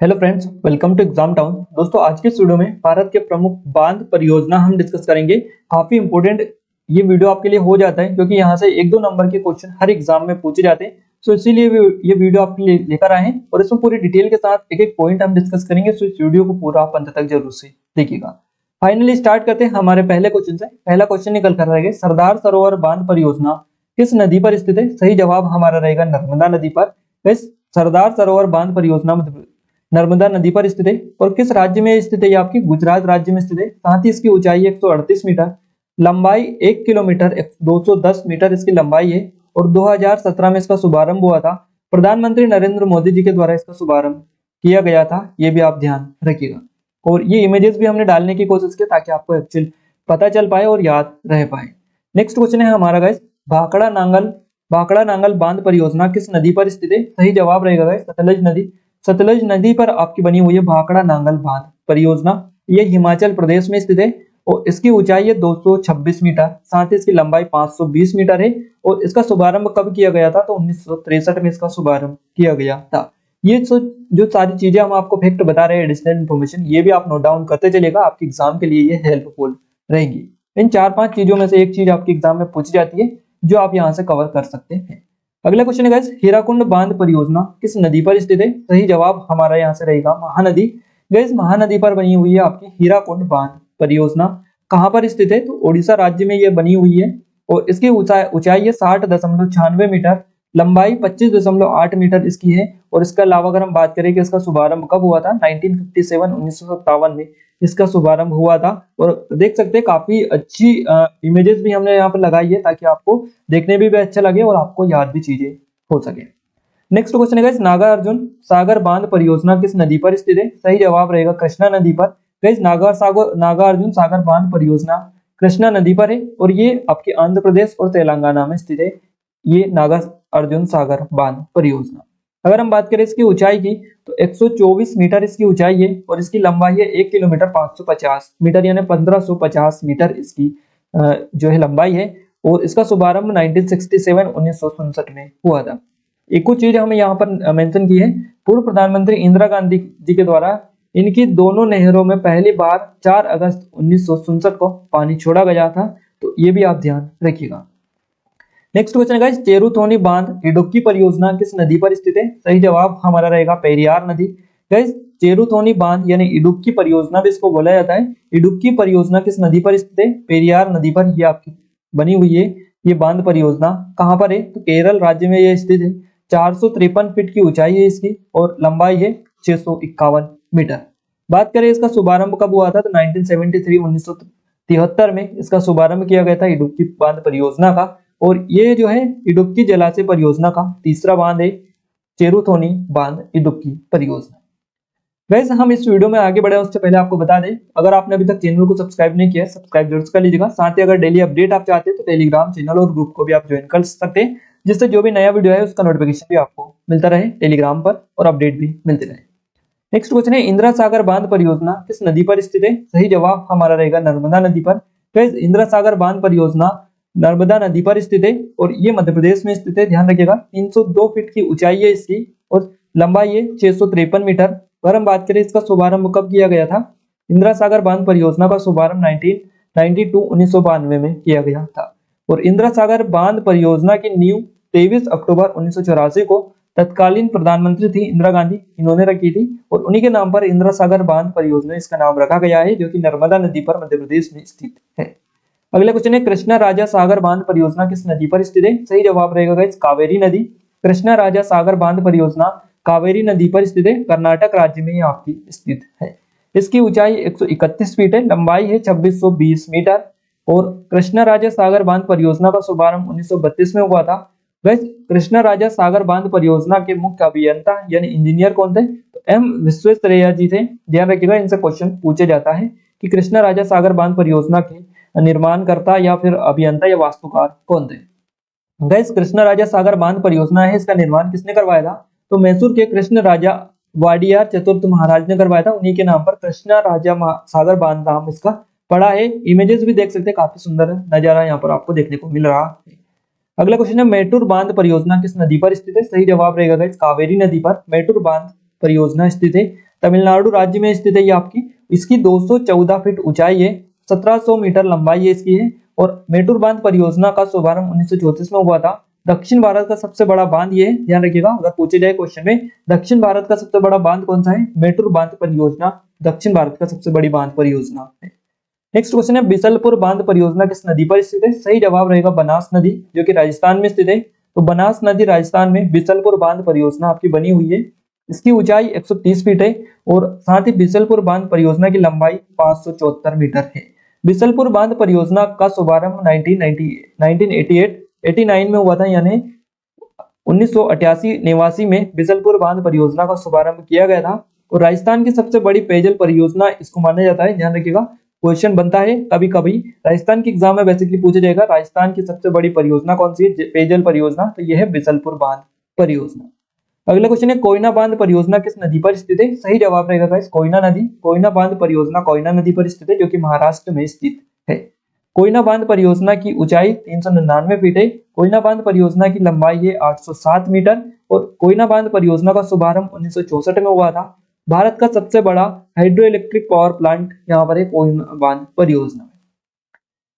Hello friends, welcome to exam town. दोस्तों, आज के इस वीडियो में भारत के प्रमुख बांध परियोजना हम डिस्कस करेंगे। काफी इंपॉर्टेंट ये वीडियो आपके लिए हो जाता है क्योंकि यहाँ से एक दो नंबर के क्वेश्चन हर एग्जाम में पूछे जाते हैं। सो इसीलिए ये वीडियो आपके लिए लेकर आए हैं और इसमें पूरी डिटेल के साथ एक एक पॉइंट हम डिस्कस करेंगे। सो इस वीडियो को पूरा आप अंत तक जरूर से देखिएगा। फाइनली स्टार्ट करते हैं हमारे पहले क्वेश्चन से। पहला क्वेश्चन निकल कर रहेगा, सरदार सरोवर बांध परियोजना किस नदी पर स्थित है? सही जवाब हमारा रहेगा नर्मदा नदी पर। इस सरदार सरोवर बांध परियोजना नर्मदा नदी पर स्थित है और किस राज्य में स्थित है? ये आपकी गुजरात राज्य में स्थित है। साथ ही इसकी ऊंचाई 138 मीटर, लंबाई 1 किलोमीटर 210 मीटर इसकी लंबाई है और 2017 में इसका शुभारंभ हुआ था। प्रधानमंत्री नरेंद्र मोदी जी के द्वारा इसका शुभारंभ किया गया था, ये भी आप ध्यान रखिएगा। और ये इमेजेस भी हमने डालने की कोशिश की ताकि आपको एक्चुअल पता चल पाए और याद रह पाए। नेक्स्ट क्वेश्चन है हमारा गाइस, भाखड़ा नांगल बांध परियोजना किस नदी पर स्थित है? सही जवाब रहेगा गाइस सतलज नदी। सतलज नदी पर आपकी बनी हुई है भाखड़ा नांगल बांध परियोजना। ये हिमाचल प्रदेश में स्थित है और इसकी ऊंचाई है 226 मीटर, साथ ही इसकी लंबाई 520 मीटर है। और इसका शुभारंभ कब किया गया था? तो 1963 में इसका शुभारंभ किया गया था। ये जो सारी चीजें हम आपको फैक्ट बता रहे हैं, एडिशनल इन्फॉर्मेशन, ये भी आप नोट डाउन करते चलेगा। आपके एग्जाम के लिए ये हेल्पफुल रहेंगी। इन 4-5 चीजों में से एक चीज आपके एग्जाम में पूछी जाती है जो आप यहाँ से कवर कर सकते हैं। अगला क्वेश्चन है गाइस, हीराकुंड बांध परियोजना किस नदी पर स्थित है? सही जवाब हमारा यहाँ से रहेगा महानदी। गाइस महानदी पर बनी हुई है आपकी हीराकुंड बांध परियोजना। कहाँ पर स्थित है? तो ओडिशा राज्य में ये बनी हुई है और इसकी ऊंचाई है 60.96 मीटर, लंबाई 25.8 मीटर इसकी है। और इसके अलावा अगर हम बात करें कि इसका शुभारंभ कब हुआ था, 1957 में इसका शुभारंभ हुआ था। और देख सकते हैं काफी अच्छी इमेजेस भी हमने यहाँ पर लगाई है ताकि आपको देखने में भी अच्छा लगे और आपको याद भी चीजें हो सके। नेक्स्ट क्वेश्चन है गाइस, नागा अर्जुन सागर बांध परियोजना किस नदी पर स्थित है? सही जवाब रहेगा कृष्णा नदी पर। गाइस नागा अर्जुन सागर बांध परियोजना कृष्णा नदी पर है और ये आपके आंध्र प्रदेश और तेलंगाना में स्थित है। ये नागा अर्जुन सागर बांध परियोजना। अगर हम बात करें इसकी ऊंचाई की तो 124 मीटर इसकी ऊंचाई है और इसकी लंबाई है 1 किलोमीटर 550 मीटर, यानी 1550 मीटर इसकी जो है लंबाई है। और इसका शुभारंभ 1967 में हुआ था। एक और चीज हमें यहाँ पर मेंशन की है, पूर्व प्रधानमंत्री इंदिरा गांधी जी के द्वारा इनकी दोनों नहरों में पहली बार 4 अगस्त 1967 को पानी छोड़ा गया था। तो ये भी आप ध्यान रखिएगा। नेक्स्ट क्वेश्चन है गाइस, चेरुथोनी बांध इडुक्की परियोजना किस नदी पर स्थित है? सही जवाब हमारा रहेगा पेरियार नदी। गाइस चेरुथोनी बांध यानी इडुक्की परियोजना भी इसको बोला जाता है। इडुक्की परियोजना किस नदी पर स्थित है? पेरियार नदी पर ये आपकी बनी हुई है। ये बांध परियोजना कहाँ पर है? तो केरल राज्य में ये स्थित है। 453 फीट की ऊंचाई है इसकी और लंबाई है 651 मीटर। बात करें इसका शुभारंभ कब हुआ था, तो 1973 में इसका शुभारंभ किया गया था इडुक्की बांध परियोजना का। और ये जो है इडुक्की जलाशय परियोजना का तीसरा बांध है, चेरुथोनी बांध इडुक्की परियोजना। वैसे हम इस वीडियो में आगे बढ़े उससे पहले आपको बता दें, अगर आपने अभी तक चैनल को सब्सक्राइब नहीं किया है, सब्सक्राइब जरूर कर लीजिएगा। साथ ही अगर डेली अपडेट आप चाहते हैं तो टेलीग्राम चैनल और ग्रुप को भी आप ज्वाइन कर सकते हैं, जिससे जो भी नया वीडियो है उसका नोटिफिकेशन भी आपको मिलता रहे टेलीग्राम पर और अपडेट भी मिलते रहे। नेक्स्ट क्वेश्चन है, इंदिरा सागर बांध परियोजना किस नदी पर स्थित है? सही जवाब हमारा रहेगा नर्मदा नदी पर। इंदिरा सागर बांध परियोजना नर्मदा नदी पर स्थित है और ये मध्य प्रदेश में स्थित है। ध्यान रखिएगा 302 फीट की ऊंचाई है इसकी और लंबाई है 653 मीटर। अगर हम बात करें इसका शुभारंभ कब किया गया था, इंदिरा सागर बांध परियोजना का शुभारंभ 1992 में किया गया था। और इंदिरा सागर बांध परियोजना की नींव 23 अक्टूबर 1984 को तत्कालीन प्रधानमंत्री थी इंदिरा गांधी, इन्होंने रखी थी और उन्हीं के नाम पर इंदिरा सागर बांध परियोजना इसका नाम रखा गया है, जो कि नर्मदा नदी पर मध्य प्रदेश में स्थित है। अगला क्वेश्चन है, कृष्णा राजा सागर बांध परियोजना किस नदी पर स्थित है? सही जवाब रहेगा गाइस कावेरी नदी। कृष्णा राजा सागर बांध परियोजना कावेरी नदी पर स्थित है, कर्नाटक राज्य में आपकी स्थित है। इसकी ऊंचाई 131 फीट है, लंबाई है 2620 मीटर। और कृष्णा राजा सागर बांध परियोजना का शुभारंभ 1932 में हुआ था। गाइस कृष्णा राजा सागर बांध परियोजना के मुख्य अभियंता यानी इंजीनियर कौन थे? तो एम विश्वेश्वरैया जी थे। ध्यान रखिएगा, इनसे क्वेश्चन पूछे जाता है कि कृष्णा राजा सागर बांध परियोजना के निर्माणकर्ता या फिर अभियंता या वास्तुकार कौन थे। गाइस कृष्णा राजा सागर बांध परियोजना है, इसका निर्माण किसने करवाया था? तो मैसूर के कृष्ण राजा वाडियार चतुर्थ महाराज ने करवाया था। उन्हीं के नाम पर कृष्णा राजा सागर बांध नाम इसका पड़ा है। इमेजेस भी देख सकते हैं, काफी सुंदर नजारा यहाँ पर आपको देखने को मिल रहा है। अगला क्वेश्चन है, मेटूर बांध परियोजना किस नदी पर स्थित है? सही जवाब रहेगा गाइस कावेरी नदी पर मेटूर बांध परियोजना स्थित है। तमिलनाडु राज्य में स्थित है ये आपकी। इसकी 214 फीट ऊंचाई है, 1700 मीटर लंबाई है इसकी है। और मेटूर बांध परियोजना का शुभारंभ 1934 में हुआ था। दक्षिण भारत का सबसे बड़ा बांध ये है, ध्यान रखिएगा अगर पूछे जाए क्वेश्चन में, दक्षिण भारत का सबसे बड़ा बांध कौन सा है? मेटूर बांध परियोजना दक्षिण भारत का सबसे बड़ी बांध परियोजना है। नेक्स्ट क्वेश्चन है बिसलपुर बांध परियोजना किस नदी पर स्थित है? सही जवाब रहेगा बनास नदी, जो कि राजस्थान में स्थित है। तो बनास नदी राजस्थान में बिसलपुर बांध परियोजना आपकी बनी हुई है। इसकी ऊंचाई 130 फीट है और साथ ही बिसलपुर बांध परियोजना की लंबाई 574 मीटर है। बिसलपुर बांध परियोजना का शुभारंभ 1989 में हुआ था, यानी 1988 में बिसलपुर बांध परियोजना का शुभारंभ किया गया था। और राजस्थान की सबसे बड़ी पेयजल परियोजना इसको माना जाता है। ध्यान रखिएगा क्वेश्चन बनता है कभी कभी राजस्थान के एग्जाम में बेसिकली पूछा जाएगा, राजस्थान की सबसे बड़ी परियोजना कौन सी है पेयजल परियोजना? तो यह है बिसलपुर बांध परियोजना। अगला क्वेश्चन है कोयना बांध परियोजना किस नदी पर स्थित है? सही जवाब रहेगा गाइस कोयना नदी। कोयना बांध परियोजना कोयना नदी पर स्थित है, जो कि महाराष्ट्र में स्थित है। कोयना बांध परियोजना की ऊंचाई 399 फीट है। कोयना बांध परियोजना की लंबाई है 807 मीटर और कोयना बांध परियोजना का शुभारंभ 1964 में हुआ था। भारत का सबसे बड़ा हाइड्रो इलेक्ट्रिक पावर प्लांट यहाँ पर है कोयना बांध परियोजना।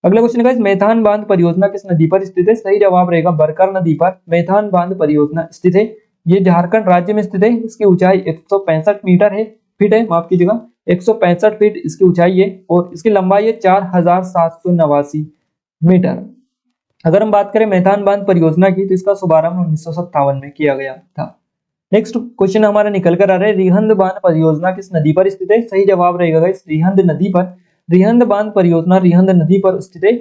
अगला क्वेश्चन है मैथान बांध परियोजना किस नदी पर स्थित है? सही जवाब रहेगा बरकर नदी पर मैथान बांध परियोजना स्थित है। ये झारखंड राज्य में स्थित है। इसकी ऊंचाई 165 मीटर है, फीट है, माफ कीजिएगा 165 फीट इसकी ऊंचाई है और इसकी लंबाई है 4789 मीटर। अगर हम बात करें मैथान बांध परियोजना की तो इसका शुभारंभ 1957 में किया गया था। नेक्स्ट क्वेश्चन हमारा निकल कर आ रहा है रिहंद बांध परियोजना किस नदी पर स्थित है? सही जवाब रहेगा गाइस रिहंद नदी पर। रिहंद बांध परियोजना रिहंद नदी पर स्थित है।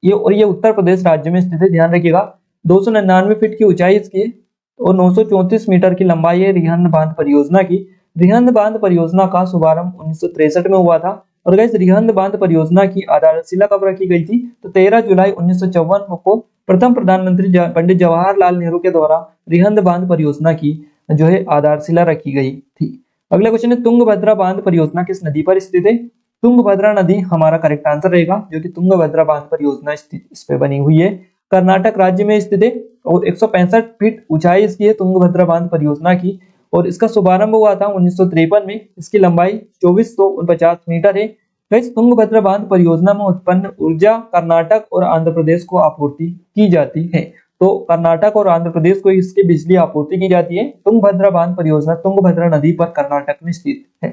ये उत्तर प्रदेश राज्य में स्थित है। ध्यान रखिएगा 299 फीट की ऊंचाई इसकी है और 934 मीटर की लंबाई है रिहंद बांध परियोजना की। रिहंद बांध परियोजना का शुभारंभ 1963 में हुआ था। और गाइस रिहंद बांध परियोजना की आधारशिला कब रखी गई थी? तो 13 जुलाई 1954 को प्रथम प्रधानमंत्री पंडित जवाहरलाल नेहरू के द्वारा रिहंद बांध परियोजना की जो है आधारशिला रखी गई थी। अगला क्वेश्चन है तुंगभद्रा बांध परियोजना किस नदी पर स्थित है? तुंगभद्रा नदी हमारा करेक्ट आंसर रहेगा, जो कि तुंगभद्रा बांध परियोजना इस पे बनी हुई है। कर्नाटक राज्य में स्थित है और 165 फीट ऊंचाई इसकी है तुंगभद्रा बांध परियोजना की। और इसका शुभारंभ हुआ था 1953 में। इसकी लंबाई 2449 मीटर है। गाइस तुंगभद्रा बांध परियोजना में उत्पन्न ऊर्जा कर्नाटक और आंध्र प्रदेश को आपूर्ति की जाती है। तो कर्नाटक और आंध्र प्रदेश को इसकी बिजली आपूर्ति की जाती है। तुंगभद्रा बांध परियोजना तुंगभद्रा नदी पर कर्नाटक में स्थित है।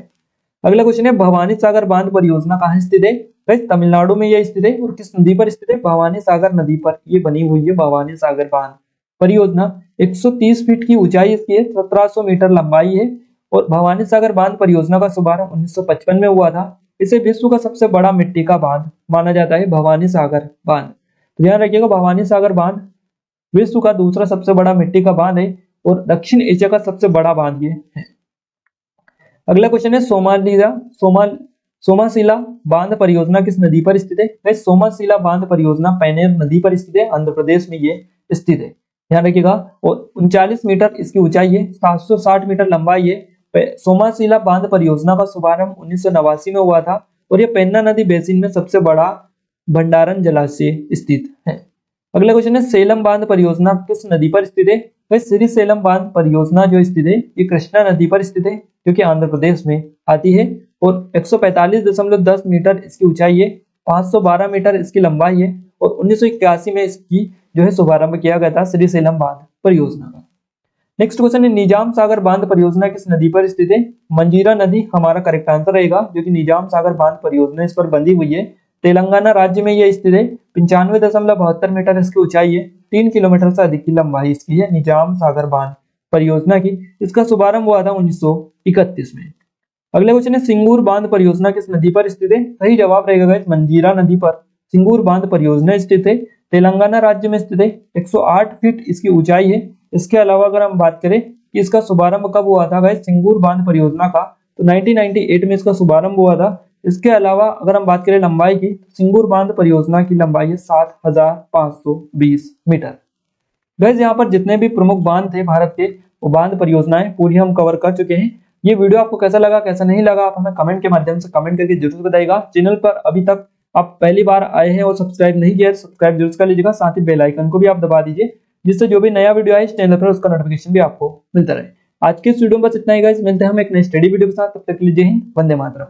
अगला क्वेश्चन है भवानी सागर बांध परियोजना कहाँ स्थित है? गाइस तमिलनाडु में यह स्थित है। और किस नदी पर स्थित है? भवानी सागर नदी पर ये बनी हुई है भवानी सागर बांध परियोजना। 130 फीट की ऊंचाई इसकी है, 1700 मीटर लंबाई है। और भवानी सागर बांध परियोजना का शुभारंभ 1955 में हुआ था। इसे विश्व का सबसे बड़ा मिट्टी का बांध माना जाता है भवानी सागर बांध। तो ध्यान रखिएगा भवानी सागर बांध विश्व का दूसरा सबसे बड़ा मिट्टी का बांध है और दक्षिण एशिया का सबसे बड़ा बांध ये है। अगला क्वेश्चन है सोमाशिला बांध परियोजना किस नदी पर स्थित है? सोमाशिला बांध परियोजना पैनेर नदी पर स्थित है, आंध्र प्रदेश में ये स्थित है। ध्यान रखिएगा और 39 मीटर इसकी ऊंचाई है, 760 मीटर लंबाई है। सोमाशिला बांध परियोजना का शुभारंभ 1989 में हुआ था और यह पेन्ना नदी बेसिन में सबसे बड़ा भंडारण जलाशय स्थित है। अगला क्वेश्चन है सेलम बांध परियोजना किस नदी पर स्थित है? श्री सेलम बांध परियोजना जो स्थित है ये कृष्णा नदी पर स्थित है, जो कि आंध्र प्रदेश में आती है। और 145.10 मीटर इसकी ऊंचाई है, 512 मीटर इसकी लंबाई है। और 1981 में इसकी जो है शुभारंभ किया गया था श्री सेलम बांध परियोजना का। नेक्स्ट क्वेश्चन है निजाम सागर बांध परियोजना किस नदी पर स्थित है? मंजीरा नदी हमारा करेक्ट आंसर रहेगा, जो कि निजाम सागर बांध परियोजना इस पर बंधी हुई है। तेलंगाना राज्य में यह स्थित है। 95.72 मीटर इसकी ऊंचाई है, 3 किलोमीटर से अधिक की लंबाई इसकी है निजाम सागर बांध परियोजना की। इसका शुभारंभ हुआ था 1931 में। अगला क्वेश्चन है सिंगूर बांध परियोजना किस नदी पर स्थित है? सही जवाब रहेगा गाइस मंजीरा नदी पर सिंगूर बांध परियोजना स्थित है। तेलंगाना राज्य में स्थित है। 108 फीट इसकी ऊंचाई है। इसके अलावा अगर हम बात करें कि इसका शुभारंभ कब हुआ था गाइस सिंगूर बांध परियोजना का, तो 1998 में इसका शुभारंभ हुआ था। इसके अलावा अगर हम बात करें लंबाई की, सिंगूर बांध परियोजना की लंबाई है 7520 मीटर। गाइस यहाँ पर जितने भी प्रमुख बांध थे भारत के वो बांध परियोजनाएं पूरी हम कवर कर चुके हैं। ये वीडियो आपको कैसा लगा कैसा नहीं लगा आप हमें कमेंट के माध्यम से कमेंट करके जरूर बताइएगा। चैनल पर अभी तक आप पहली बार आए हैं और सब्सक्राइब नहीं किया है सब्सक्राइब जरूर कर लीजिएगा, साथ ही बेल आइकन को भी आप दबा दीजिए, जिससे जो भी नया वीडियो आए इस चैनल पर उसका नोटिफिकेशन भी आपको मिलता रहे। आज के इस वीडियो में बस इतना ही गाइस, मिलते हैं हम एक नई स्टडी वीडियो के साथ। तब तक के लिए जय हिंद, वंदे मातरम।